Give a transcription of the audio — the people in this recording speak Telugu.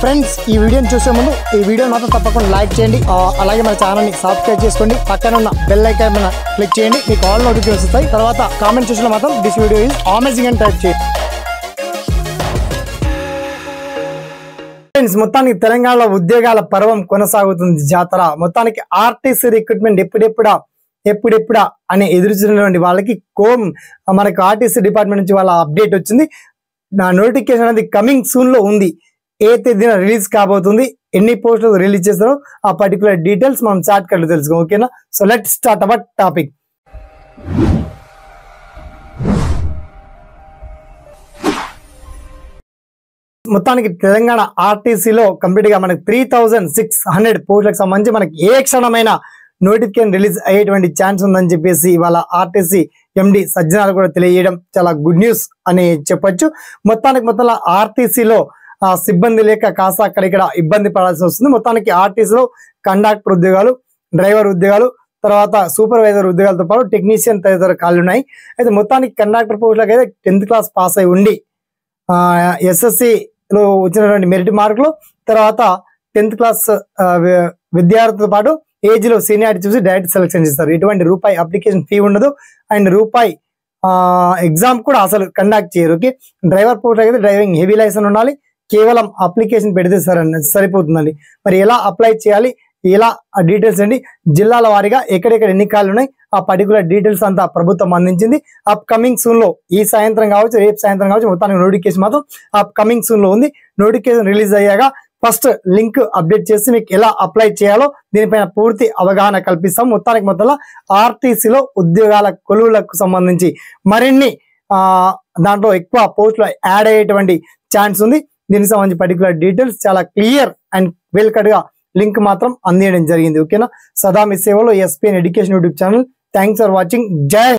ఫ్రెండ్స్ ఈ వీడియోని చూసే ముందు ఈ వీడియోని మాత్రం తప్పకుండా లైక్ చేయండి, అలాగే మన ఛానల్ని సబ్స్క్రైబ్ చేసుకోండి, పక్కన ఉన్న బెల్ ఐకాన్ మీద క్లిక్ చేయండి, మీకు ఆల్ నోటిఫికేషన్స్ వస్తాయి. తర్వాత కామెంట్ సెక్షన్లో మాత్రం దిస్ వీడియో ఈజ్ అమేజింగ్ అని టైప్ చేయండి. ఫ్రెండ్స్ మొత్తానికి తెలంగాణలో ఉద్యోగాల పర్వం కొనసాగుతుంది. జాతర మొత్తానికి ఆర్టీసీ రిక్రూట్మెంట్ ఎప్పుడెప్పుడా అని ఎదురుచున్నటువంటి వాళ్ళకి మనకి ఆర్టీసీ డిపార్ట్మెంట్ నుంచి వాళ్ళ అప్డేట్ వచ్చింది. నా నోటిఫికేషన్ అనేది కమింగ్ సూన్ లో ఉంది. ఏ తేదీన రిలీజ్ కాబోతుంది, ఎన్ని పోస్టులు రిలీజ్ చేస్తారో ఆ పర్టికులర్ డీటెయిల్స్ మనం చాట్ కట్ తెలుసుకో. ఓకేనా? So let start our topic. మొత్తానికి తెలంగాణ ఆర్టీసీలో కంప్లీట్ గా మనకి 3600 పోస్టులకు సంబంధించి మనకి ఏ క్షణమైన నోటిఫికేషన్ రిలీజ్ అయ్యేటువంటి ఛాన్స్ ఉందని చెప్పేసి వాళ్ళ ఆర్టీసీ ఎండి సజ్జనాలు కూడా తెలియజేయడం చాలా గుడ్ న్యూస్ అని చెప్పొచ్చు. మొత్తంలో ఆర్టీసీలో సిబ్బంది లేక కాస్త అక్కడిక్కడ ఇబ్బంది పడాల్సి వస్తుంది. మొత్తానికి ఆర్టీసీలో కండక్టర్ ఉద్యోగాలు, డ్రైవర్ ఉద్యోగాలు, తర్వాత సూపర్వైజర్ ఉద్యోగాలతో పాటు టెక్నీషియన్ తదితర ఖాళీలు ఉన్నాయి. అయితే మొత్తానికి కండక్టర్ పోస్టులకు అయితే 10th క్లాస్ పాస్ అయి ఉండి ఎస్ఎస్సిలో వచ్చినటువంటి మెరిట్ మార్కులు, తర్వాత 10th క్లాస్ విద్యార్థులతో పాటు ఏజ్ లో సీనియారిటీ చూసి డైరెక్ట్ సెలెక్షన్ చేస్తారు. ఎటువంటి రూపాయి అప్లికేషన్ ఫీ ఉండదు అండ్ రూపాయి ఎగ్జామ్ కూడా అసలు కండక్ట్ చేయరు. ఓకే, డ్రైవర్ పోస్ట్ అయితే డ్రైవింగ్ హెవీ లైసెన్స్ ఉండాలి. కేవలం అప్లికేషన్ పెడితే సరిపోతుందండి. మరి ఎలా అప్లై చేయాలి, ఎలా డీటెయిల్స్ అండి, జిల్లాల వారీగా ఎక్కడెక్కడ ఎన్ని ఖాళీలు ఉన్నాయి ఆ పర్టికులర్ డీటెయిల్స్ అంతా ప్రభుత్వం అందించింది. అప్ కమింగ్ సూన్ లో ఈ సాయంత్రం కావచ్చు, రేపు సాయంత్రం కావచ్చు, మొత్తానికి నోటిఫికేషన్ మాత్రం అప్ కమింగ్ సూన్ లో ఉంది. నోటిఫికేషన్ రిలీజ్ అయ్యాక ఫస్ట్ లింక్ అప్డేట్ చేసి మీకు ఎలా అప్లై చేయాలో దీనిపైన పూర్తి అవగాహన కల్పిస్తాం. మొత్తంలో ఆర్టీసీలో ఉద్యోగాల కొలువులకు సంబంధించి మరిన్ని దాంట్లో ఎక్కువ పోస్టులు యాడ్ అయ్యేటువంటి ఛాన్స్ ఉంది. దీనికి సంబంధించి పర్టికులర్ డీటెయిల్స్ చాలా క్లియర్ అండ్ వెల్ కట్ గా లింక్ మాత్రం అందించడం జరిగింది. ఓకేనా? సదా మీ సేవలో SPN education YouTube channel. Thanks for watching. జై